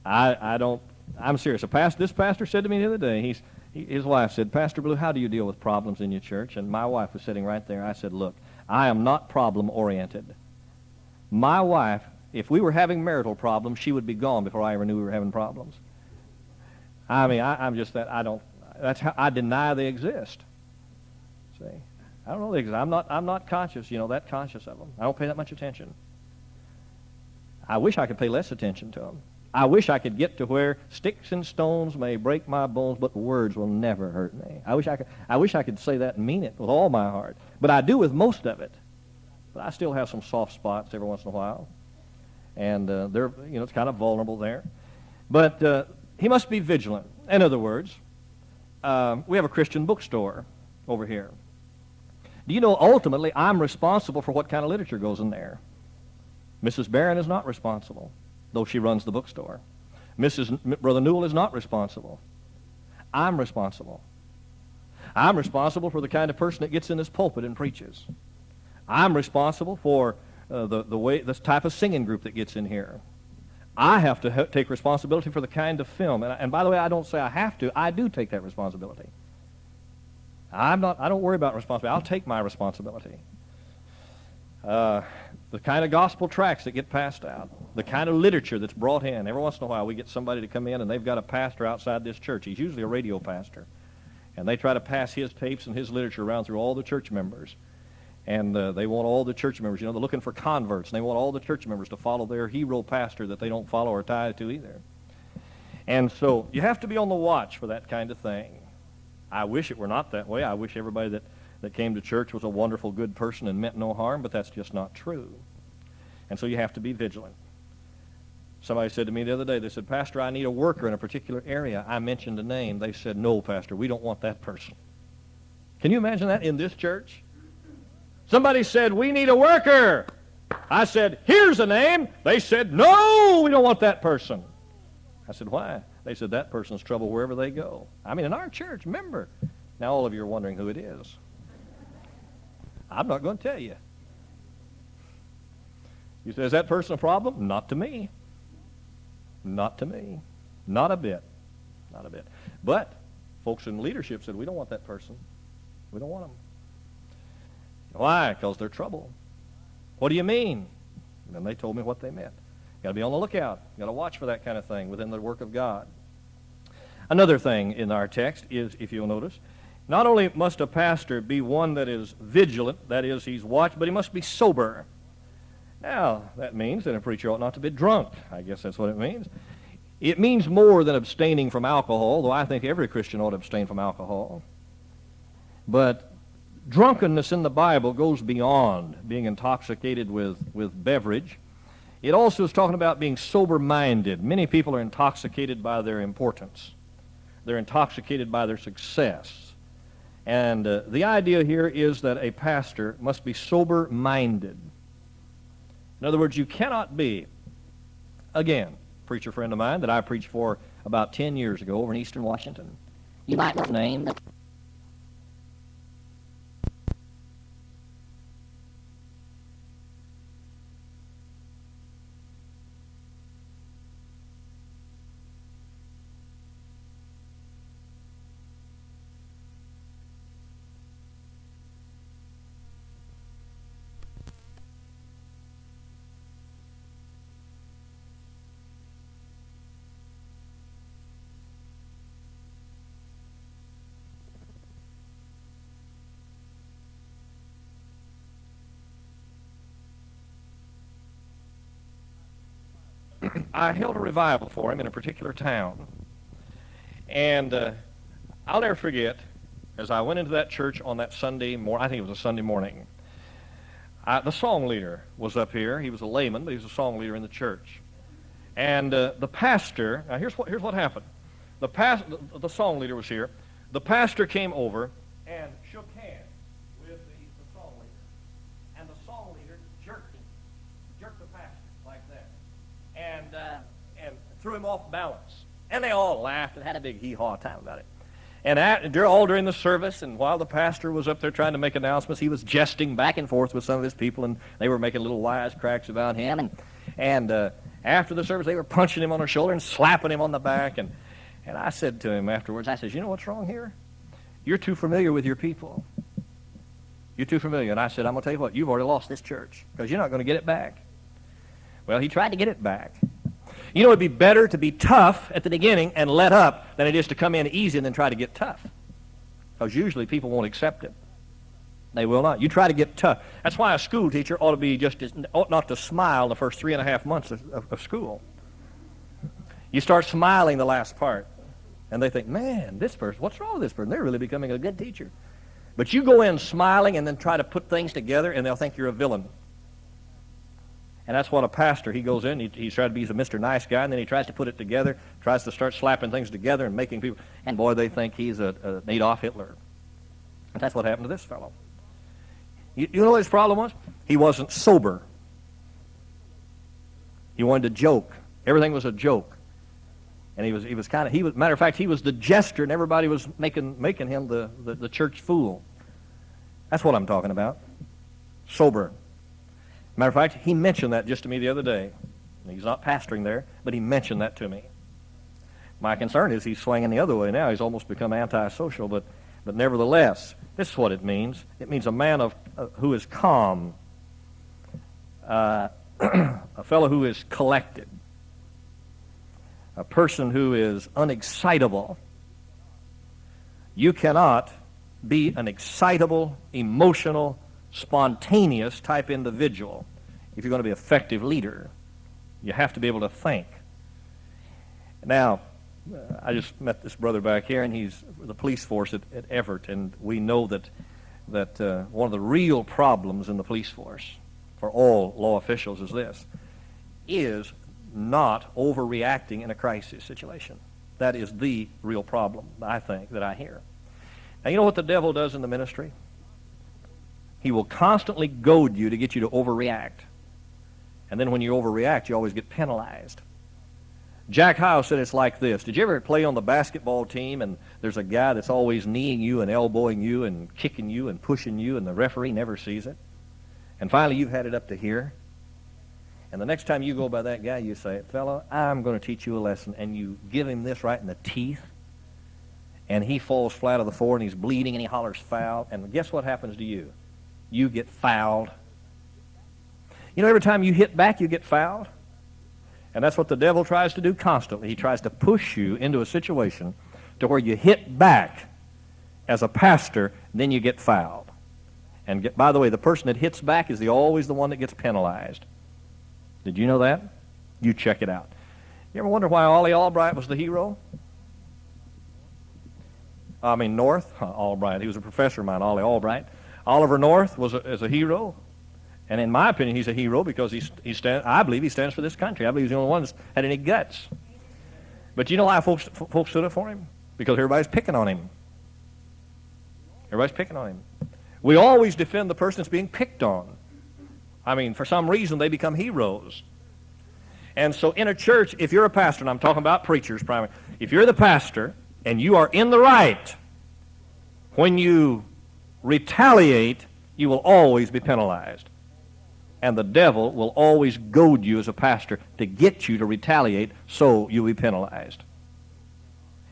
I'm serious. This pastor said to me the other day, his wife said, Pastor Blue, how do you deal with problems in your church? And my wife was sitting right there. I said, look, I am not problem-oriented. My wife, if we were having marital problems, she would be gone before I ever knew we were having problems. I mean, I'm just that, that's how I deny they exist. See? I don't know they exist. I'm not conscious, that conscious of them. I don't pay that much attention. I wish I could pay less attention to them. I wish I could get to where sticks and stones may break my bones, but words will never hurt me. I wish I could say that and mean it with all my heart. But I do with most of it. But I still have some soft spots every once in a while. And it's kind of vulnerable there. But he must be vigilant. In other words, we have a Christian bookstore over here. Do you know, ultimately, I'm responsible for what kind of literature goes in there. Mrs. Barron is not responsible, though she runs the bookstore. Brother Newell is not responsible. I'm responsible. I'm responsible for the kind of person that gets in this pulpit and preaches. I'm responsible for this type of singing group that gets in here. I have to take responsibility for the kind of film. And by the way, I don't say I have to. I do take that responsibility. I don't worry about responsibility. I'll take my responsibility. The kind of gospel tracts that get passed out, the kind of literature that's brought in. Every once in a while we get somebody to come in and they've got a pastor outside this church. He's usually a radio pastor. And they try to pass his tapes and his literature around through all the church members. And they want all the church members, they're looking for converts. And they want all the church members to follow their hero pastor that they don't follow or tie to either. And so you have to be on the watch for that kind of thing. I wish it were not that way. I wish everybody that came to church was a wonderful, good person and meant no harm, but that's just not true. And so you have to be vigilant. Somebody said to me the other day, they said, Pastor, I need a worker in a particular area. I mentioned a name. They said, no, Pastor, we don't want that person. Can you imagine that in this church? Somebody said, we need a worker. I said, here's a name. They said, no, we don't want that person. I said, why? They said, that person's trouble wherever they go. I mean, in our church, remember. Now all of you are wondering who it is. I'm not going to tell you. You say, is that person a problem? Not to me. Not to me. Not a bit. Not a bit. But folks in leadership said, we don't want that person. We don't want them. Why? Because they're trouble. What do you mean? And then they told me what they meant. Got to be on the lookout. Got to watch for that kind of thing within the work of God. Another thing in our text is, if you'll notice, not only must a pastor be one that is vigilant, that is, he's watched, but he must be sober. Now, that means that a preacher ought not to be drunk. I guess that's what it means. It means more than abstaining from alcohol, though I think every Christian ought to abstain from alcohol. But drunkenness in the Bible goes beyond being intoxicated with beverage. It also is talking about being sober-minded. Many people are intoxicated by their importance. They're intoxicated by their success. And the idea here is that a pastor must be sober-minded. In other words, you cannot be, again, a preacher friend of mine that I preached for about 10 years ago over in Eastern Washington. You might know the name. I held a revival for him in a particular town. And I'll never forget, as I went into that church on that Sunday morning, I think it was a Sunday morning, the song leader was up here. He was a layman, but he was a song leader in the church. And the pastor, now here's what happened. The song leader was here. The pastor came over and shook hands with the song leader. And the song leader jerked the pastor like that. And threw him off balance. And they all laughed and had a big hee-haw time about it. And all during the service, and while the pastor was up there trying to make announcements, he was jesting back and forth with some of his people, and they were making little wisecracks about him. And after the service, they were punching him on the shoulder and slapping him on the back. And I said to him afterwards, I said, you know what's wrong here? You're too familiar with your people. You're too familiar. And I said, I'm going to tell you what, you've already lost this church, because you're not going to get it back. Well, he tried to get it back. You know, it'd be better to be tough at the beginning and let up than it is to come in easy and then try to get tough. Because usually people won't accept it. They will not. You try to get tough. That's why a school teacher ought not to smile the first 3.5 months of school. You start smiling the last part. And they think, man, this person, what's wrong with this person? They're really becoming a good teacher. But you go in smiling and then try to put things together, and they'll think you're a villain. And that's what a pastor, he goes in, he's trying to be a Mr. Nice Guy, and then he tries to put it together, tries to start slapping things together and making people, and boy, they think he's an Adolf Hitler. And that's what happened to this fellow. You know what his problem was? He wasn't sober. He wanted to joke. Everything was a joke. And he was matter of fact, he was the jester, and everybody was making him the church fool. That's what I'm talking about. Sober. Matter of fact, he mentioned that just to me the other day. He's not pastoring there, but he mentioned that to me. My concern is he's swinging the other way now. He's almost become antisocial, but nevertheless, this is what it means. It means a man who is calm, a fellow who is collected, a person who is unexcitable. You cannot be an excitable, emotional, spontaneous type individual if you're going to be an effective leader. You have to be able to think. Now, I just met this brother back here, and he's the police force at Everett, and we know that one of the real problems in the police force for all law officials is not overreacting in a crisis situation. That is the real problem, I think, that I hear. Now, you know what the devil does in the ministry? He will constantly goad you to get you to overreact. And then when you overreact, you always get penalized. Jack Howe said it's like this. Did you ever play on the basketball team and there's a guy that's always kneeing you and elbowing you and kicking you and pushing you, and the referee never sees it? And finally you've had it up to here. And the next time you go by that guy, you say, fellow, I'm going to teach you a lesson. And you give him this right in the teeth. And he falls flat on the floor and he's bleeding and he hollers foul. And guess what happens to you? You get fouled. You know, every time you hit back, you get fouled. And that's what the devil tries to do constantly. He tries to push you into a situation to where you hit back as a pastor, then you get fouled. And by the way, the person that hits back is always the one that gets penalized. Did you know that? You check it out. You ever wonder why Ollie Albright was the hero? North Albright. He was a professor of mine, Ollie Albright. Oliver North was a hero, and in my opinion, he's a hero because I believe he stands for this country. I believe he's the only one that's had any guts. But you know why folks stood up for him? Because everybody's picking on him. Everybody's picking on him. We always defend the person that's being picked on. I mean, for some reason, they become heroes. And so in a church, if you're a pastor, and I'm talking about preachers primarily, if you're the pastor and you are in the right, when you retaliate, you will always be penalized. And the devil will always goad you as a pastor to get you to retaliate so you'll be penalized.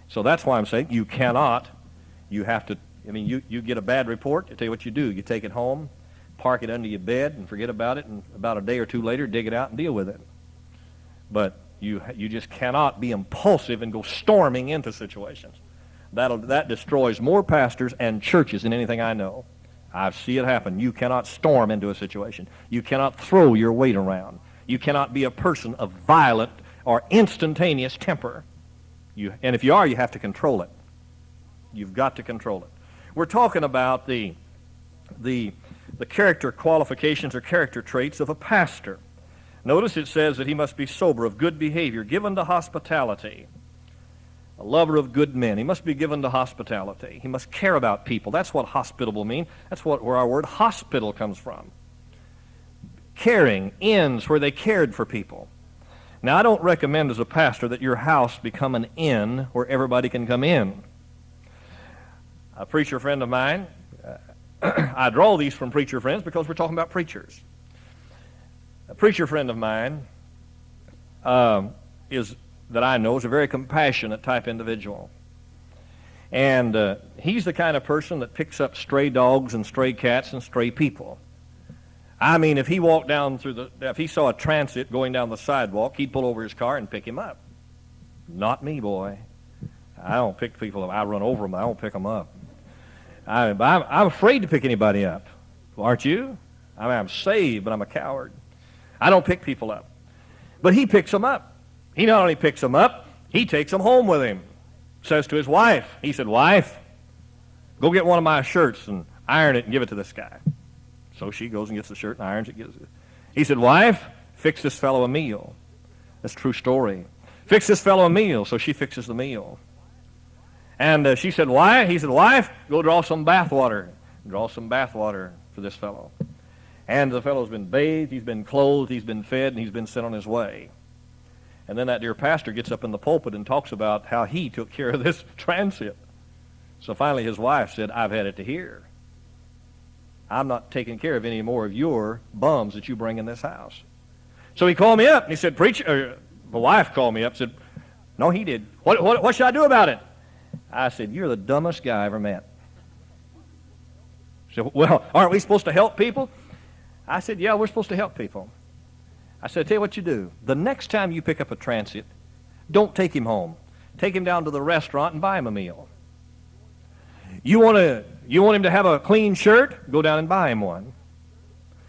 So that's why I'm saying you cannot, you have to, I mean, you get a bad report, I tell you what you do. You take it home, park it under your bed and forget about it, and about a day or two later, dig it out and deal with it. But you just cannot be impulsive and go storming into situations. That destroys more pastors and churches than anything I know. I see it happen. You cannot storm into a situation. You cannot throw your weight around. You cannot be a person of violent or instantaneous temper. And if you are, you have to control it. You've got to control it. We're talking about the character qualifications or character traits of a pastor. Notice it says that he must be sober, of good behavior, given to hospitality, a lover of good men. He must be given to hospitality. He must care about people. That's what hospitable means. That's where our word hospital comes from. Caring, inns where they cared for people. Now, I don't recommend as a pastor that your house become an inn where everybody can come in. A preacher friend of mine, I draw these from preacher friends because we're talking about preachers. A preacher friend of mine that I know is a very compassionate type individual. And he's the kind of person that picks up stray dogs and stray cats and stray people. I mean, if he walked down if he saw a transit going down the sidewalk, he'd pull over his car and pick him up. Not me, boy. I don't pick people up. I run over them. I don't pick them up. I'm afraid to pick anybody up. Aren't you? I mean, I'm saved, but I'm a coward. I don't pick people up. But he picks them up. He not only picks them up, he takes them home with him. Says to his wife, he said, "Wife, go get one of my shirts and iron it and give it to this guy." So she goes and gets the shirt and irons it. He said, "Wife, fix this fellow a meal." That's a true story. Fix this fellow a meal. So she fixes the meal. And she said, "Why?" He said, "Wife, go draw some bath water. Draw some bath water for this fellow." And the fellow's been bathed, he's been clothed, he's been fed, and he's been sent on his way. And then that dear pastor gets up in the pulpit and talks about how he took care of this transit. So finally his wife said, "I've had it to hear. I'm not taking care of any more of your bums that you bring in this house." So he called me up and he said, "Preacher," the wife called me up and said, no, he did. What should I do about it?" I said, "You're the dumbest guy I ever met." She said, "Well, aren't we supposed to help people?" I said, "Yeah, we're supposed to help people." I said, "Tell you what you do. The next time you pick up a transit, don't take him home. Take him down to the restaurant and buy him a meal. You want him to have a clean shirt? Go down and buy him one.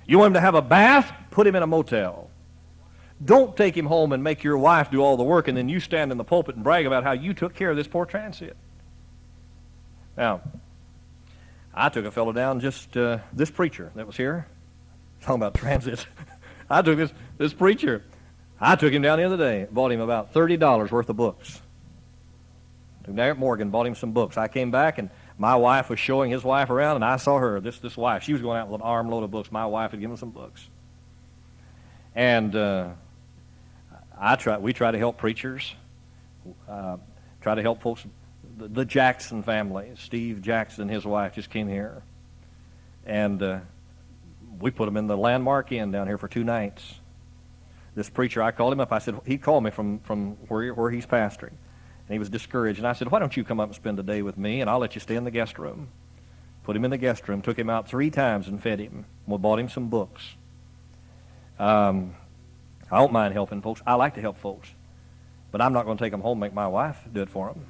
You want him to have a bath? Put him in a motel. Don't take him home and make your wife do all the work and then you stand in the pulpit and brag about how you took care of this poor transit." Now, I took a fellow down, just this preacher that was here, talking about transits. I took this preacher. I took him down the other day, bought him about $30 worth of books. Took him down at Morgan, bought him some books. I came back, and my wife was showing his wife around, and I saw her, this wife. She was going out with an armload of books. My wife had given him some books. And we try to help preachers, try to help folks. The Jackson family, Steve Jackson and his wife just came here. And we put him in the Landmark Inn down here for 2 nights. This preacher, I called him up. I said, he called me from where he's pastoring. And he was discouraged. And I said, "Why don't you come up and spend a day with me, and I'll let you stay in the guest room." Put him in the guest room, took him out 3 times and fed him. We bought him some books. I don't mind helping folks. I like to help folks. But I'm not going to take them home and make my wife do it for them.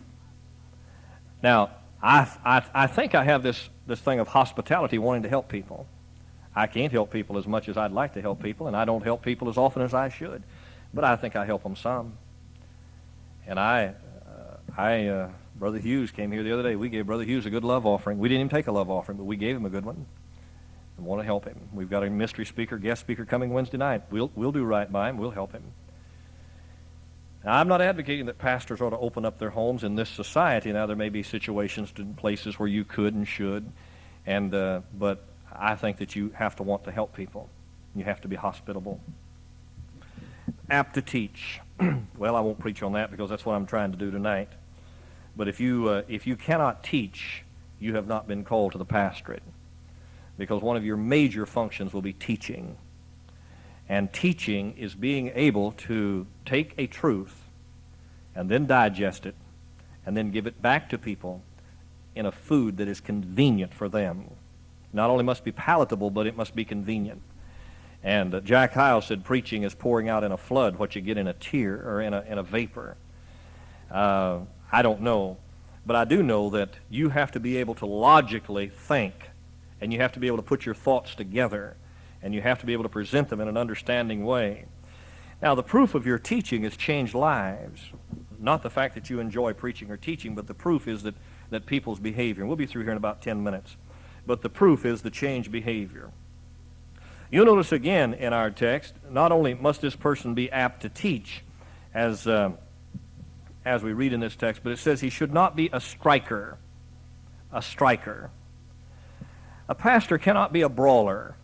Now, I think I have this thing of hospitality, wanting to help people. I can't help people as much as I'd like to help people, and I don't help people as often as I should. But I think I help them some. And Brother Hughes came here the other day. We gave Brother Hughes a good love offering. We didn't even take a love offering, but we gave him a good one. And want to help him. We've got a mystery speaker, guest speaker coming Wednesday night. We'll do right by him. We'll help him. Now, I'm not advocating that pastors ought to open up their homes in this society. Now, there may be situations and places where you could and should. But I think that you have to want to help people. You have to be hospitable. Apt to teach. Well, I won't preach on that because that's what I'm trying to do tonight. But if you cannot teach, you have not been called to the pastorate, because one of your major functions will be teaching. And teaching is being able to take a truth and then digest it and then give it back to people in a food that is convenient for them. Not only must be palatable, but it must be convenient. And Jack Hyles said preaching is pouring out in a flood what you get in a tear or in a vapor. I don't know, but I do know that you have to be able to logically think, and you have to be able to put your thoughts together, and you have to be able to present them in an understanding way. Now, the proof of your teaching is changed lives. Not the fact that you enjoy preaching or teaching, but the proof is that people's behavior. And we'll be through here in about 10 minutes. But the proof is the changed behavior. You'll notice again in our text, not only must this person be apt to teach, as we read in this text, but it says he should not be a striker. A striker. A pastor cannot be a brawler.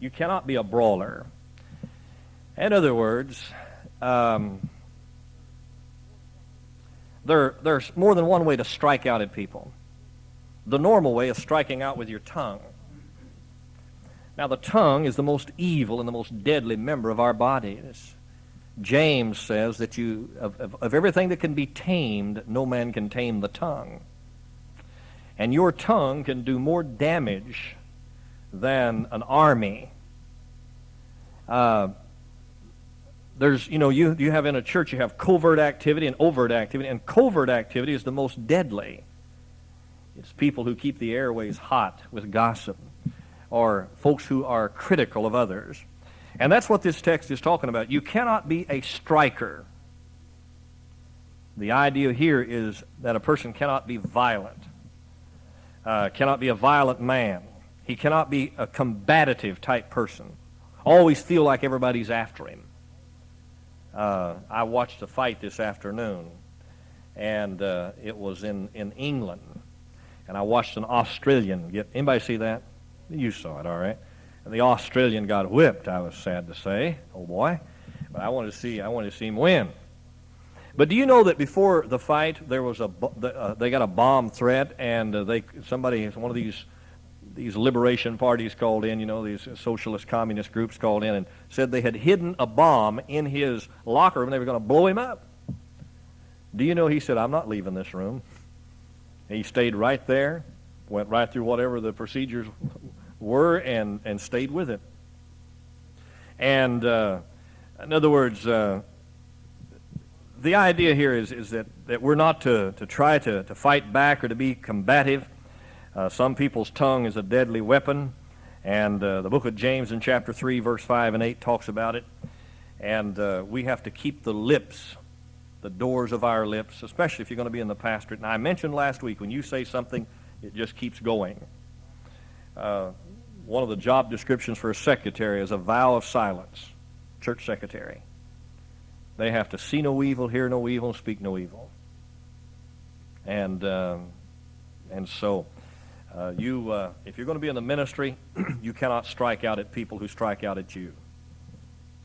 You cannot be a brawler. In other words, there's more than one way to strike out at people. The normal way is striking out with your tongue. Now, the tongue is the most evil and the most deadly member of our bodies. James says that of everything that can be tamed, no man can tame the tongue. And your tongue can do more damage than an army. You have in a church, you have covert activity and overt activity, and covert activity is the most deadly. It's people who keep the airways hot with gossip, or folks who are critical of others. And that's what this text is talking about. You cannot be a striker. The idea here is that a person cannot be violent, cannot be a violent man. He cannot be a combative type person, always feel like everybody's after him. I watched a fight this afternoon, and it was in England. And I watched an Australian get, anybody see that? You saw it, all right. And the Australian got whipped, I was sad to say, oh boy. But I wanted to see him win. But do you know that before the fight, there was they got a bomb threat, and one of these liberation parties called in, these socialist communist groups called in and said they had hidden a bomb in his locker room and they were going to blow him up. Do you know he said, I'm not leaving this room. He stayed right there, went right through whatever the procedures were, and stayed with it. And in other words, the idea here is that we're not to try to fight back or to be combative. Some people's tongue is a deadly weapon, and the book of James in chapter 3, verse 5 and 8 talks about it. And we have to keep the lips, the doors of our lips, especially if you're going to be in the pastorate. And I mentioned last week, when you say something, it just keeps going. One of the job descriptions for a secretary is a vow of silence, church secretary. They have to see no evil, hear no evil, speak no evil. And so if you're going to be in the ministry, you cannot strike out at people who strike out at you.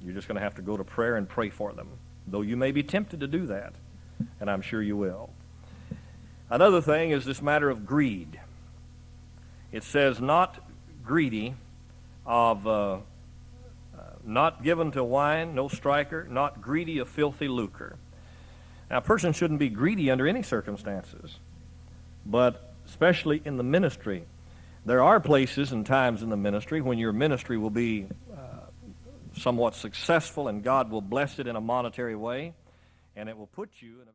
You're just going to have to go to prayer and pray for them, though you may be tempted to do that, and I'm sure you will. Another thing is this matter of greed. It says, not greedy of, not given to wine, no striker, not greedy of filthy lucre. Now, a person shouldn't be greedy under any circumstances, but especially in the ministry. There are places and times in the ministry when your ministry will be somewhat successful and God will bless it in a monetary way, and it will put you in a